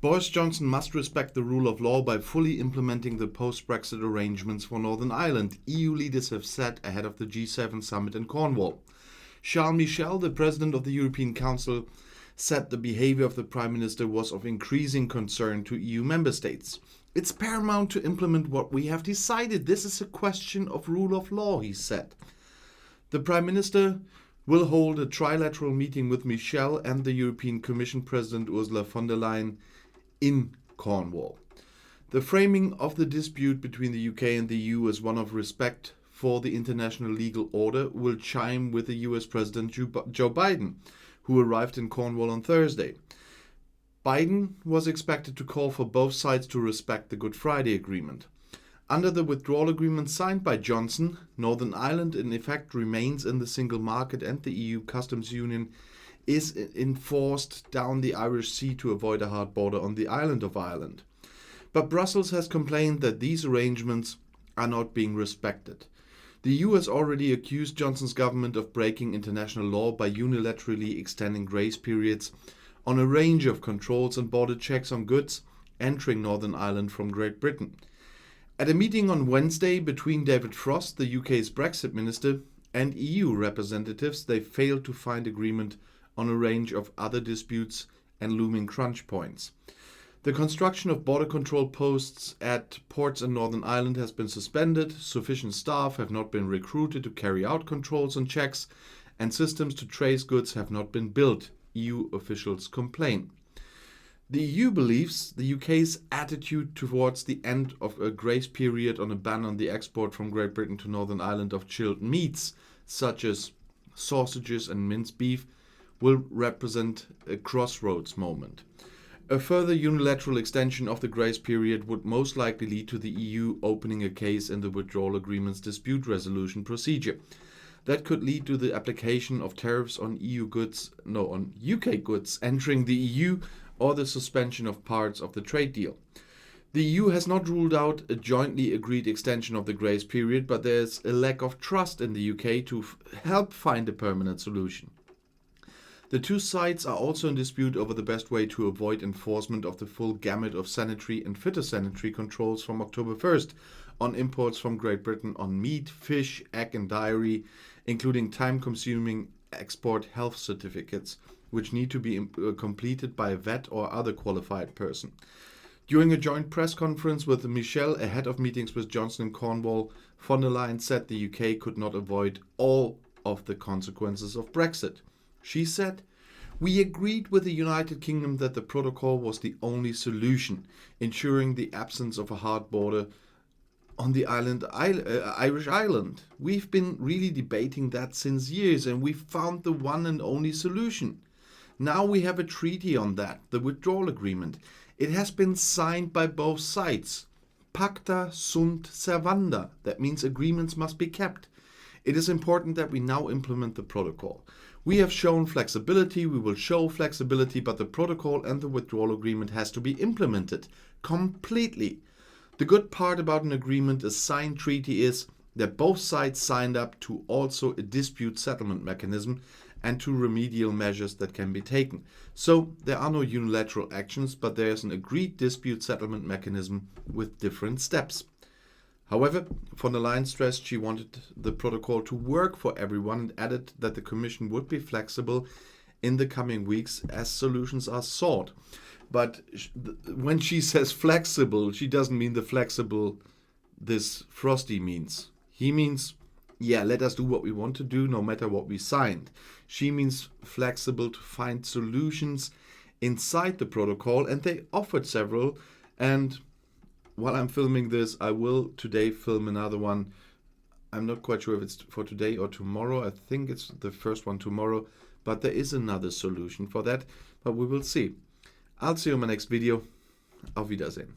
Boris Johnson must respect the rule of law by fully implementing the post-Brexit arrangements for Northern Ireland, EU leaders have said ahead of the G7 summit in Cornwall. Charles Michel, the president of the European Council, said the behavior of the Prime Minister was of increasing concern to EU member states. It's paramount to implement what we have decided. This is a question of rule of law, he said. The Prime Minister will hold a trilateral meeting with Michel and the European Commission President Ursula von der Leyen in Cornwall. The framing of the dispute between the UK and the EU as one of respect for the international legal order will chime with the US President Joe Biden, who arrived in Cornwall on Thursday. Biden was expected to call for both sides to respect the Good Friday Agreement. Under the withdrawal agreement signed by Johnson, Northern Ireland in effect remains in the single market and the EU customs union is enforced down the Irish Sea to avoid a hard border on the island of Ireland. But Brussels has complained that these arrangements are not being respected. The EU has already accused Johnson's government of breaking international law by unilaterally extending grace periods on a range of controls and border checks on goods entering Northern Ireland from Great Britain. At a meeting on Wednesday between David Frost, the UK's Brexit minister, and EU representatives, they failed to find agreement on a range of other disputes and looming crunch points. The construction of border control posts at ports in Northern Ireland has been suspended, sufficient staff have not been recruited to carry out controls and checks, and systems to trace goods have not been built, EU officials complain. The EU believes the UK's attitude towards the end of a grace period on a ban on the export from Great Britain to Northern Ireland of chilled meats, such as sausages and minced beef, will represent a crossroads moment. A further unilateral extension of the grace period would most likely lead to the EU opening a case in the withdrawal agreement's dispute resolution procedure. That could lead to the application of tariffs on on UK goods entering the EU or the suspension of parts of the trade deal. The EU has not ruled out a jointly agreed extension of the grace period, but there's a lack of trust in the UK to help find a permanent solution. The two sides are also in dispute over the best way to avoid enforcement of the full gamut of sanitary and phytosanitary controls from October 1st on imports from Great Britain on meat, fish, egg and dairy, including time-consuming export health certificates, which need to be completed by a vet or other qualified person. During a joint press conference with Michel ahead of meetings with Johnson and Cornwall, von der Leyen said the UK could not avoid all of the consequences of Brexit. She said, "We agreed with the United Kingdom that the protocol was the only solution, ensuring the absence of a hard border on the Irish island. We've been really debating that since years, and we found the one and only solution. Now we have a treaty on that, the withdrawal agreement. It has been signed by both sides. Pacta sunt servanda. That means agreements must be kept. It is important that we now implement the protocol. We have shown flexibility, we will show flexibility, but the protocol and the withdrawal agreement has to be implemented completely. The good part about an agreement, a signed treaty, is that both sides signed up to also a dispute settlement mechanism and to remedial measures that can be taken. So there are no unilateral actions, but there is an agreed dispute settlement mechanism with different steps." However, von der Leyen stressed she wanted the protocol to work for everyone and added that the Commission would be flexible in the coming weeks as solutions are sought. But when she says flexible, she doesn't mean the flexible this Frosty means. He means, yeah, let us do what we want to do no matter what we signed. She means flexible to find solutions inside the protocol, and they offered several. And while I'm filming this, I will today film another one. I'm not quite sure if it's for today or tomorrow. I think it's the first one tomorrow, but there is another solution for that, but we will see. I'll see you in my next video. Auf Wiedersehen.